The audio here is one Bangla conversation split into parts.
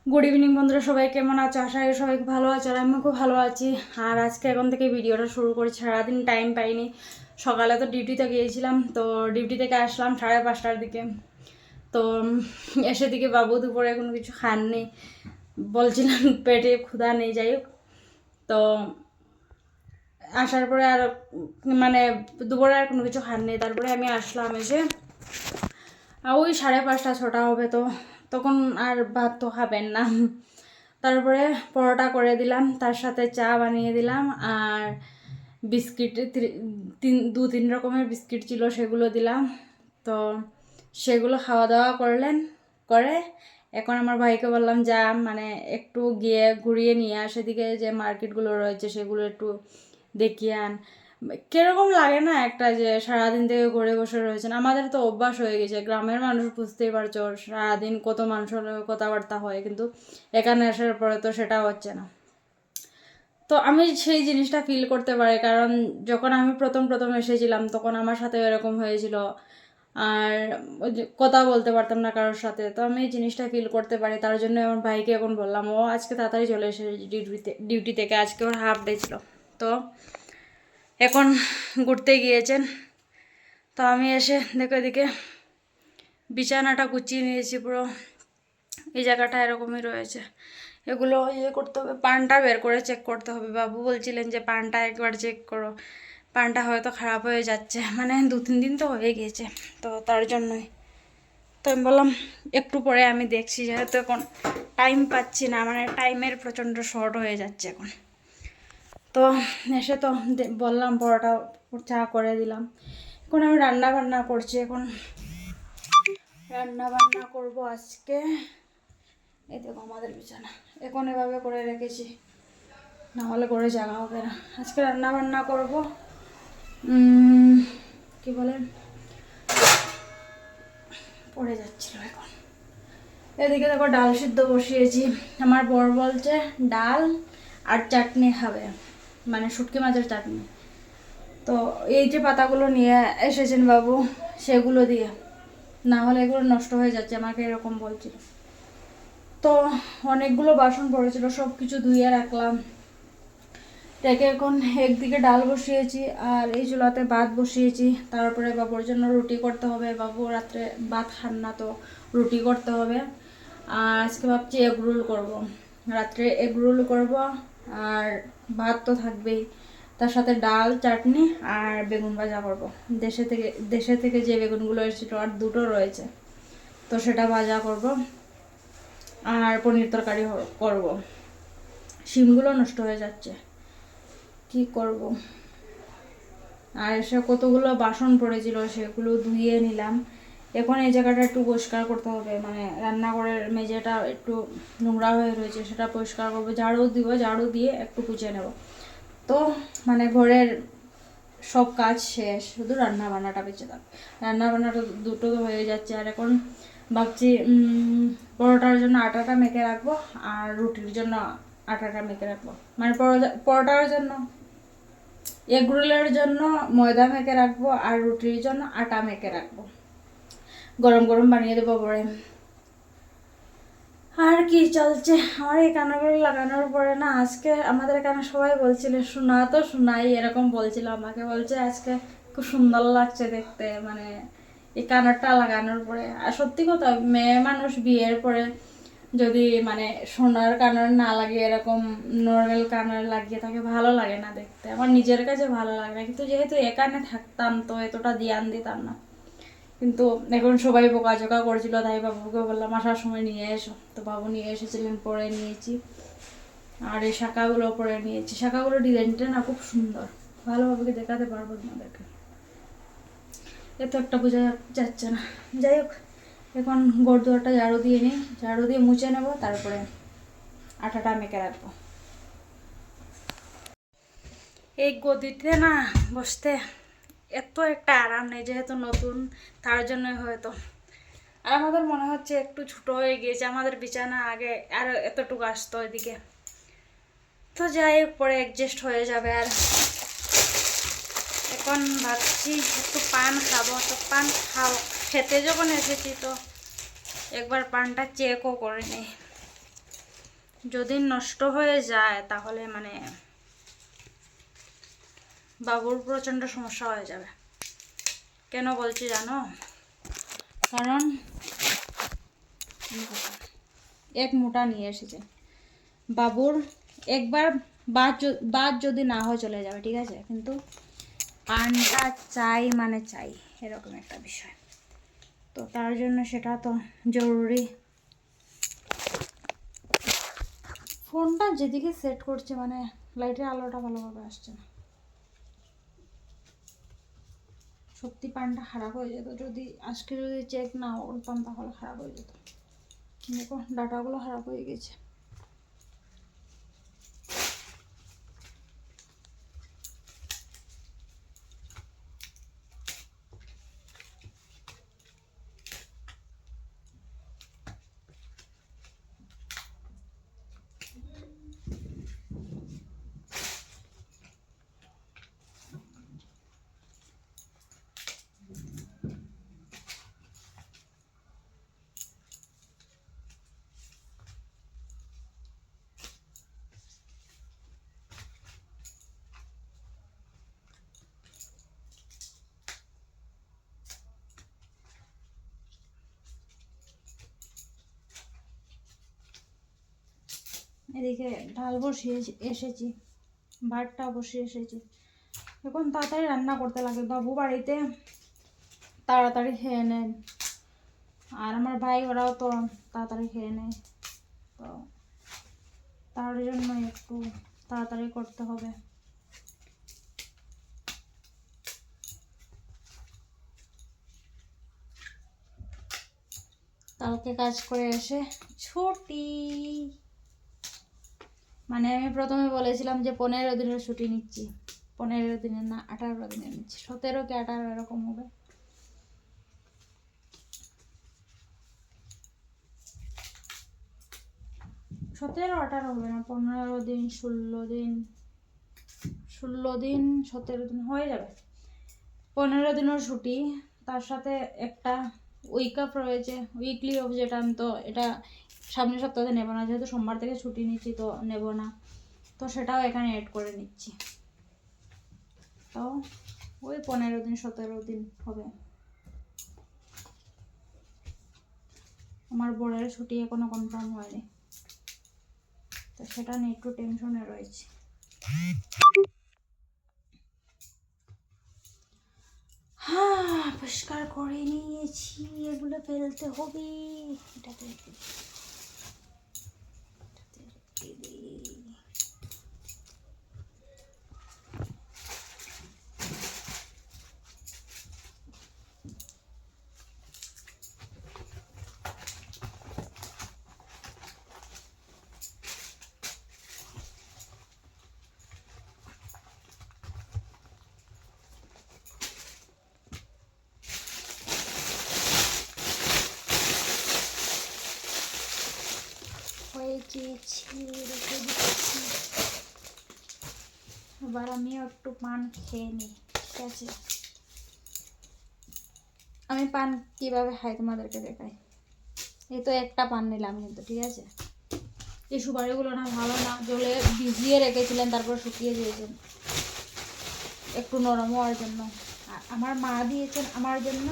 গুড ইভিনিং বন্ধুরা, সবাই কেমন আছো? আশা করি সবাই ভালো আছো, আর আমিও খুব ভালো আছি। আর আজকে এখন থেকে ভিডিওটা শুরু করেছি। সারাদিন টাইম পাইনি, সকালে তো ডিউটিতে গিয়েছিলাম, তো ডিউটি থেকে আসলাম 5:30টার দিকে। তো এসে দিকে বাবু দুপুরে কোনো কিছু খাননি, বলছিলাম পেটে ক্ষুধা নেই। যাই হোক, তো আসার পরে আর মানে দুপুরে আর কোনো কিছু খাননি। তারপরে আমি আসলাম, এসে ওই 5:30-6টা হবে, তো তখন আর ভাত তো খাবেন না। তারপরে পরোটা করে দিলাম, তার সাথে চা বানিয়ে দিলাম, আর বিস্কিট 2-3 রকমের বিস্কিট ছিল, সেগুলো দিলাম। তো সেগুলো খাওয়া দাওয়া করে এখন আমার ভাইকে বললাম যা মানে একটু গিয়ে ঘুরিয়ে নিয়ে আসে, দিকে যে মার্কেটগুলো রয়েছে সেগুলো একটু দেখিয়ে আন। কিরকম লাগে না একটা, যে সারাদিন থেকে ঘরে বসে রয়েছেন। আমাদের তো অভ্যাস হয়ে গেছে, গ্রামের মানুষ বুঝতেই পারছো, সারাদিন কত মানুষের কথাবার্তা হয়, কিন্তু এখানে আসার পরে তো সেটা হচ্ছে না। তো আমি সেই জিনিসটা ফিল করতে পারি, কারণ যখন আমি প্রথম প্রথম এসেছিলাম তখন আমার সাথে এরকম হয়েছিল, আর কথা বলতে পারতাম না কারোর সাথে। তো আমি এই জিনিসটা ফিল করতে পারি, তার জন্য আমার ভাইকে এখন বললাম, ও আজকে তাড়াতাড়ি চলে এসে ডিউটি থেকে, আজকে ওর হাফ ডে ছিল। তো এখন ঘুরতে গিয়েছেন। তো আমি এসে দেখো এদিকে বিছানাটা গুছিয়ে নিয়েছি পুরো। এই জায়গাটা এরকমই রয়েছে, এগুলো ইয়ে করতে হবে, পানটা বের করে চেক করতে হবে। বাবু বলছিলেন যে পানটা একবার চেক করো, পানটা হয়তো খারাপ হয়ে যাচ্ছে, মানে 2-3 দিন তো হয়ে গিয়েছে, তো তার জন্যই। তো আমি বললাম একটু পরে আমি দেখছি, যেহেতু এখন টাইম পাচ্ছি না, মানে টাইমের প্রচণ্ড শর্ট হয়ে যাচ্ছে এখন। তো এসে তো বললাম পরোটা চা করে দিলাম। এখন আমি রান্না বান্না করছি, এখন রান্না বান্না করবো আজকে। এই দেখো আমাদের বিছানা এখন এভাবে করে রেখেছি, না হলে করে জায়গা হবে না। আজকে রান্না বান্না করবো কি বলেন, পড়ে যাচ্ছিল এখন। এদিকে দেখো ডাল সিদ্ধ বসিয়েছি, আমার বর বলছে ডাল আর চাটনি খাবে, মানে শুটকি মাছের চাটনি। তো এই যে পাতাগুলো নিয়ে এসেছেন বাবু, সেগুলো দিয়ে, না হলে এগুলো নষ্ট হয়ে যাচ্ছে, আমাকে এরকম বলছিল। তো অনেকগুলো বাসন পড়েছিল, সব কিছু ধুয়ে রাখলাম, রেখে এখন একদিকে ডাল বসিয়েছি, আর এই চুলাতে ভাত বসিয়েছি। তারপরে বাবুর জন্য রুটি করতে হবে, বাবু রাত্রে ভাত খান না, তো রুটি করতে হবে। আর আজকে ভাবছি এগ রোল করবো, রাত্রে এগ রোল করবো, আর ভাত তো থাকবেই, তার সাথে ডাল চাটনি আর বেগুন ভাজা করবো। দেশে থেকে যে বেগুনগুলো এসেছিলো আর 2টো রয়েছে, তো সেটা ভাজা করব। আর পনির তরকারি করব। শিমগুলো নষ্ট হয়ে যাচ্ছে, কি করব। আর এসে কতগুলো বাসন পড়েছিল, সেগুলো ধুয়ে নিলাম। এখন এই জায়গাটা একটু পরিষ্কার করতে হবে, মানে রান্নাঘরের মেঝেটা একটু নোংরা হয়ে রয়েছে, সেটা পরিষ্কার করবো, ঝাড়ু দিব, ঝাড়ু দিয়ে একটু মুছে নেব। তো মানে ঘরের সব কাজ শেষ, শুধু রান্না বান্নাটা বেঁচে থাকবে। রান্না বান্নাটা দুটো তো হয়ে যাচ্ছে। আর এখন ভাবছি পরোটার জন্য আটাটা মেখে রাখবো, আর রুটির জন্য আটাটা মেখে রাখবো, মানে পরোটার জন্য, এগ রোলের জন্য ময়দা মেখে রাখবো, আর রুটির জন্য আটা মেখে রাখবো, গরম গরম বানিয়ে দেবো পরে। আর কি চলছে আমার এই কানেরগুলো লাগানোর পরে না, আজকে আমাদের এখানে সবাই বলছিল শোনা তো শোনাই, এরকম বলছিল আমাকে, বলছে আজকে খুব সুন্দর লাগছে দেখতে, মানে এই কানেরটা লাগানোর পরে। আর সত্যি কথা, মেয়ে মানুষ বিয়ের পরে যদি মানে সোনার কানের না লাগিয়ে এরকম নর্মাল কানের লাগিয়ে থাকে, ভালো লাগে না দেখতে, আমার নিজের কাছে ভালো লাগে না। কিন্তু যেহেতু এখানে থাকতাম, তো এতটা ধ্যান দিতাম না। কিন্তু এখন সবাই বোকাঝোকা করছিল, তাই বাবুকে বললাম আসার সময় নিয়ে এসো। তো বাবু নিয়ে এসেছিলেন, পরে নিয়েছি। আর এই শাখাগুলো পরে নিয়েছি, শাখাগুলো ডিজাইনটা না খুব সুন্দর, ভালোভাবে দেখাতে পারবো তোমাদেরকে, এত একটা বোঝা যাচ্ছে না। যাই হোক, এখন ঘর দুয়ারটা ঝাড়ু দিয়ে নিই, ঝাড়ু দিয়ে মুছে নেবো, তারপরে আটাটা মেখে রাখবো। এই গদিতে না বসতে এত একটা আরাম নেই, যেহেতু নতুন, তার জন্য হয়তো। আর আমাদের মনে হচ্ছে একটু ছোট হয়ে গিয়েছে, আমাদের বিছানা আগে আর এতটুকু আসতো এদিকে। তো যাই হোক, পরে অ্যাডজাস্ট হয়ে যাবে। আর এখন ভাবছি একটু পান খাবো, তো পান খেতে যখন এসেছি, তো একবার পানটা চেকও করে নিই। যদি নষ্ট হয়ে যায় তাহলে মানে বাবুর প্রচণ্ড সমস্যা হয়ে যাবে। কেন বলছি জানো? কারণ এক মোটা নিয়ে এসেছে বাবুর, একবার বাদ যদি না হয় চলে যাবে, ঠিক আছে, কিন্তু পানটা চাই মানে চাই, এরকম একটা বিষয়। তো তার জন্য সেটা তো জরুরি। ফোনটা যেদিকে সেট করছে মানে লাইটের আলোটা ভালোভাবে আসছে না। সত্যি পানটা খারাপ হয়ে যেত যদি আজকে যদি চেক না করতাম, তাহলে খারাপ হয়ে যেত। দেখো ডাটাগুলো খারাপ হয়ে গেছে। এদিকে ডাল বসিয়ে এসেছি, ভাতটা বসিয়ে এসেছি। এখন তাড়াতাড়ি রান্না করতে লাগে, বাবু বাড়িতে তাড়াতাড়ি খেয়ে নেন, আর আমার ভাই ওরাও তো তাড়াতাড়ি খেয়ে নেয়, তো তার জন্য একটু তাড়াতাড়ি করতে হবে। কালকে কাজ করে এসে ছুটি, মানে আমি প্রথমে বলেছিলাম যে 15 দিনের ছুটি নিচ্ছি, 15 দিনের না 18 দিনের নিচ্ছি, 17 কি 18 এরকম হবে। সতেরো 18 হবে না, 15 দিন 16 দিন 17 দিন হয়ে যাবে। 15 দিনের ছুটি, তার সাথে একটা উইক অফ রয়েছে, উইকলি অফ, যেটা আমি তো এটা সামনের সপ্তাহে নেব না, যেহেতু সোমবার থেকে ছুটি নিচ্ছি তো নেব না, তো সেটাও এখানে অ্যাড করে নিচ্ছি। তো ওই 15 দিন 17 দিন হবে। আমার বোর্ডের ছুটি এখনো কনফার্ম হয়নি, তো সেটা নিয়ে একটু টেনশনে রয়েছে। হ্যাঁ, পরিষ্কার করে নিয়েছি, এগুলো ফেলতে হবে। এটাতে হয়ে গিয়েছি, রেখে দিচ্ছি। এবার আমিও একটু পান খেয়ে নিই, ঠিক আছে? আমি পান কিভাবে খাই তোমাদেরকে দেখাই। এই তো একটা পান নিলাম কিন্তু, ঠিক আছে? এই সুপারিগুলো না ভালো না, জলে ভিজিয়ে রেখেছিলেন, তারপর শুকিয়ে দিয়েছেন একটু নরম হওয়ার জন্য। আর আমার মা দিয়েছেন আমার জন্য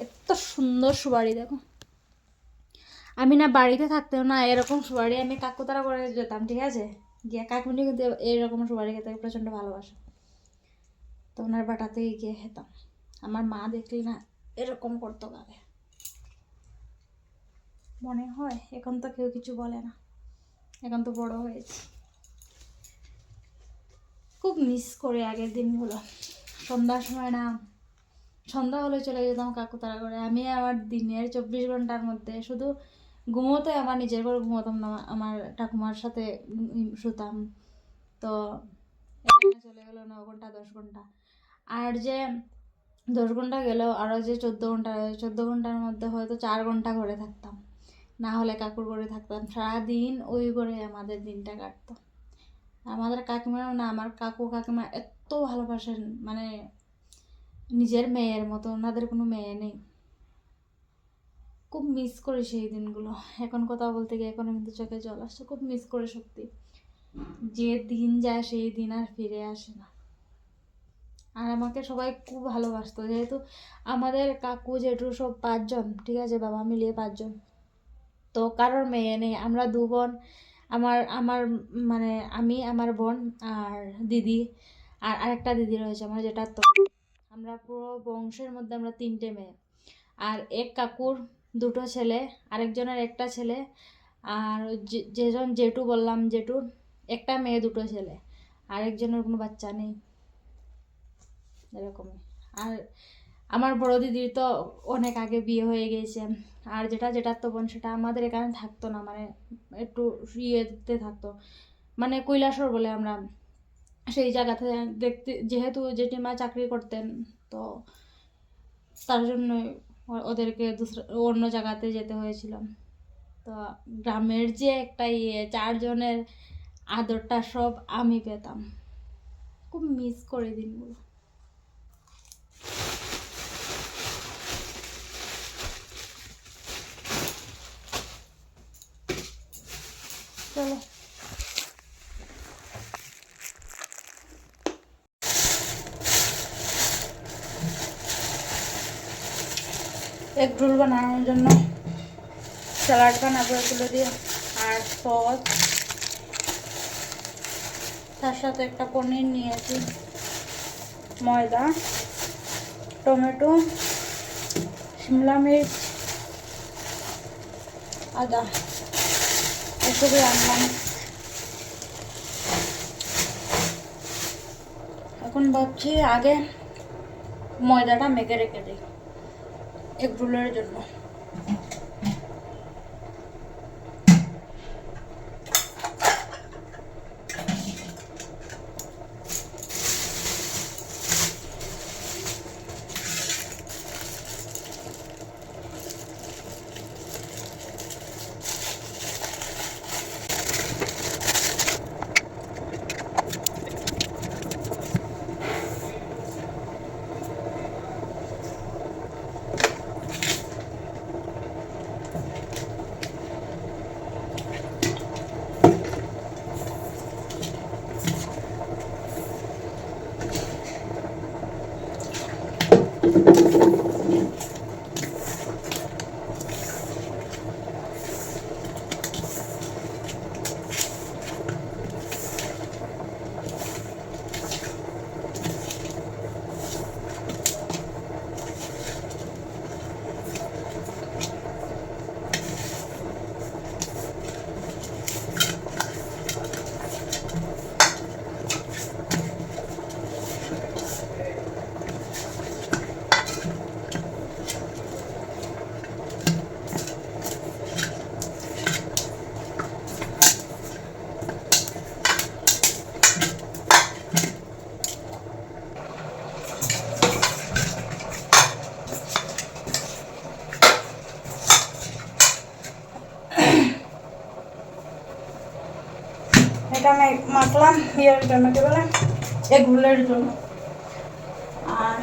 এত সুন্দর সুপারি, দেখো। আমি না বাড়িতে থাকতেও না এরকম সুপারি আমি কাকুতারা করে যেতাম, ঠিক আছে? গিয়ে কাকুনি কিন্তু এইরকম সুপারি খেতে প্রচণ্ড ভালোবাসে, তো ওনার বাটাতেই গিয়ে খেতাম। আমার মা দেখলি না এরকম করতো গাবে, মনে হয় এখন তো কেউ কিছু বলে না, এখন তো বড় হয়েছি। খুব মিস করে আগের দিনগুলো। সন্ধ্যার সময় না, সন্ধ্যা হলে চলে যেতাম কাকুতারা করে। আমি আমার দিনের 24 ঘন্টার মধ্যে শুধু ঘুমোতে আমার নিজের ঘরে ঘুমোতাম না, আমার ঠাকুমার সাথে শুতাম। তো এখানে চলে গেলো 9 ঘন্টা 10 ঘন্টা, আর যে 10 ঘন্টা গেলেও আরও যে 14 ঘন্টা, 14 ঘন্টার মধ্যে হয়তো 4 ঘন্টা ঘরে থাকতাম, না হলে কাকুর ঘরে থাকতাম। সারাদিন ওই ঘরে আমাদের দিনটা কাটতো। আমাদের কাকিমাও না, আমার কাকু কাকিমা এত ভালোবাসেন, মানে নিজের মেয়ের মতো, ওনাদের কোনো মেয়ে নেই। খুব মিস করি সেই দিনগুলো। এখন কথা বলতে গিয়ে এখনো কিন্তু চোখে জল আসছে, খুব মিস করে সত্যি। যে দিন যায় সেই দিন আর ফিরে আসে না। আর আমাকে সবাই খুব ভালোবাসতো, যেহেতু আমাদের কাকু জেঠু সব 5 জন, ঠিক আছে, বাবা মিলিয়ে 5 জন। তো কারোর মেয়ে নেই, আমরা 2 বোন। আমার আমার মানে আমি, আমার বোন আর দিদি, আর আরেকটা দিদি রয়েছে আমার, যেটা তো আমরা পুরো বংশের মধ্যে আমরা 3টে মেয়ে। আর এক কাকুর 2টো ছেলে, আরেকজনের একটা ছেলে, আর যেজন জেঠু বললাম, জেঠুর একটা মেয়ে 2টো ছেলে, আরেকজনের কোনো বাচ্চা নেই, এরকমই। আর আমার বড় দিদির তো অনেক আগে বিয়ে হয়ে গেছে। আর যেটা তো বোন, সেটা আমাদের এখানে থাকতো না, মানে একটু ইয়েতে থাকতো, মানে কৈলাসর বলে আমরা সেই জায়গাতে দেখতে, যেহেতু জেঠিমা চাকরি করতেন, তো তার জন্য ওদেরকে অন্য জায়গাতে যেতে হয়েছিল। তো গ্রামের যে একটা 4 জনের আদরটা সব আমি পেতাম, খুব মিস করে দিনগুলো। চলো এগ রোল বানানোর জন্য স্যালাড বানাবো এগুলো দিয়ে, আর সস, তার সাথে একটা পনির নিয়েছি, ময়দা, টমেটো, শিমলা মির্চ, আদা, এসবই আনলাম। এখন ভাবছি আগে ময়দাটা মেখে রেখে দিই এগ রোলের জন্য। এটা আমি মাখলাম ইয়ের জন্য, কি বলে, এগ রোলের জন্য। আর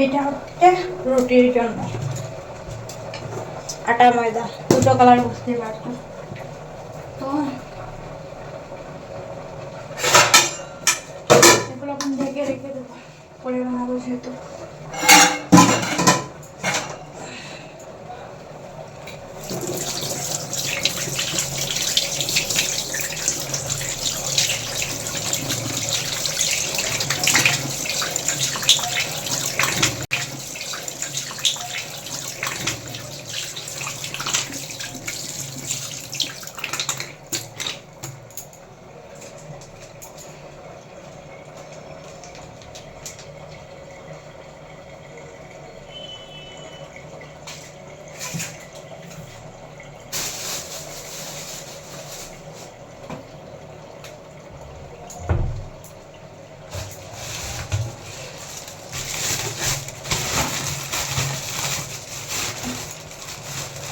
এইটা হচ্ছে রুটির জন্য, আটা ময়দা 2টো কালার, বুঝতেই পারছো। তো এগুলো এখন ঢেকে রেখে দেবো, পরে বানাবো যেহেতু।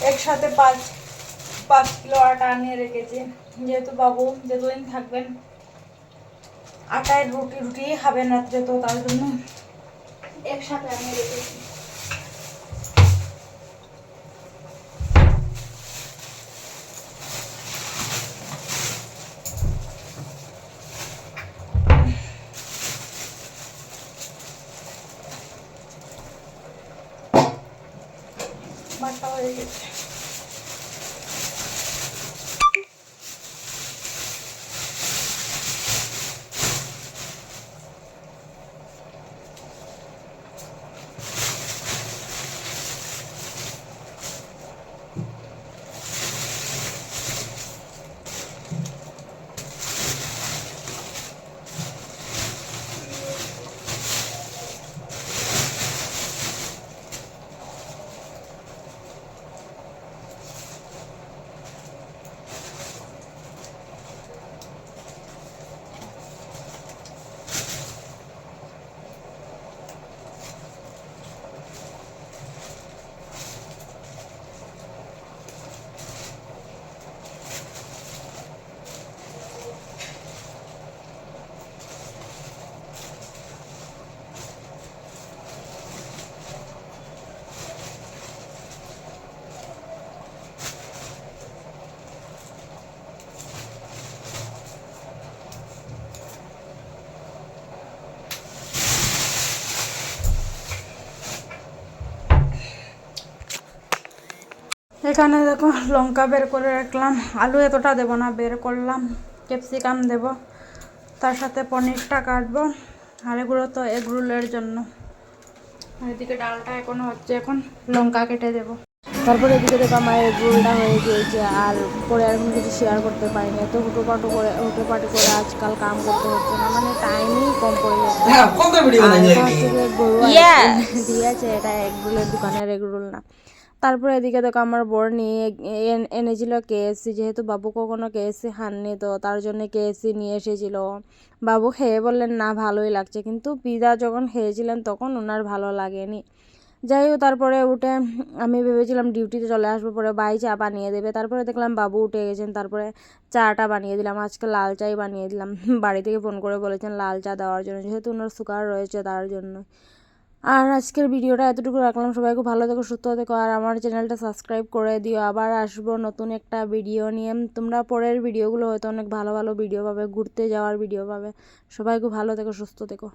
একসাথে 5 কিলো আটা আনিয়ে রেখেছি, যেহেতু বাবু যতদিন থাকবেন আটায় রুটি খাবেন রাত্রে, তো তার জন্য একসাথে আনিয়ে রেখেছি। এখানে দেখো লঙ্কা বের করে রাখলাম, আলু এতটা দেবো না, বের করলাম, ক্যাপসিকাম দেব, তার সাথে পনিরটা কাটবো, আর এগুলো তো এগ রোলের জন্য। আর এদিকে ডালটা এখনো হচ্ছে, এখন লঙ্কা কেটে দেবো। তারপরে এদিকে দেখো আমার এগ রোলটা হয়ে গিয়েছে, আর পরে আর কোনো কিছু শেয়ার করতে পারিনি, এত হুটোপাটি করে আজকাল কাম করতে হচ্ছে না, মানে টাইমই কম পড়ে যাচ্ছে। আর এটা হচ্ছে যে গরু দিয়েছে, এটা এগ রোলের দোকানের এগ রোল না। তারপরে এদিকে দেখো আমার বর নিয়ে এনেছিল কেএসসি, যেহেতু বাবু কখনো কেএসসি খাননি, তো তার জন্য কেএসসি নিয়ে এসেছিল। বাবু খেয়ে বললেন না ভালোই লাগছে, কিন্তু পিৎজা যখন খেয়েছিলেন তখন ওনার ভালো লাগেনি। যাই হোক, তারপরে উঠে আমি ভেবেছিলাম ডিউটিতে চলে আসবো, পরে বাই চা বানিয়ে দেবে, তারপরে দেখলাম বাবু উঠে গেছেন, তারপরে চাটা বানিয়ে দিলাম, আজকে লাল চাই বানিয়ে দিলাম। বাড়ি থেকে ফোন করে বলেছেন লাল চা দেওয়ার জন্য, যেহেতু ওনার সুগার রয়েছে তার জন্য। আর আজকের ভিডিওটা এতটুকু রাখলাম, সবাই খুব ভালো থেকো, সুস্থ থেকো, আর আমার চ্যানেলটা সাবস্ক্রাইব করে দিও। আবার আসবো নতুন একটা ভিডিও নিয়ে, তোমরা পরের ভিডিওগুলো হয়তো অনেক ভালো ভালো ভিডিও পাবে, ঘুরতে যাওয়ার ভিডিও পাবে। সবাই খুব ভালো থেকো, সুস্থ থেকো।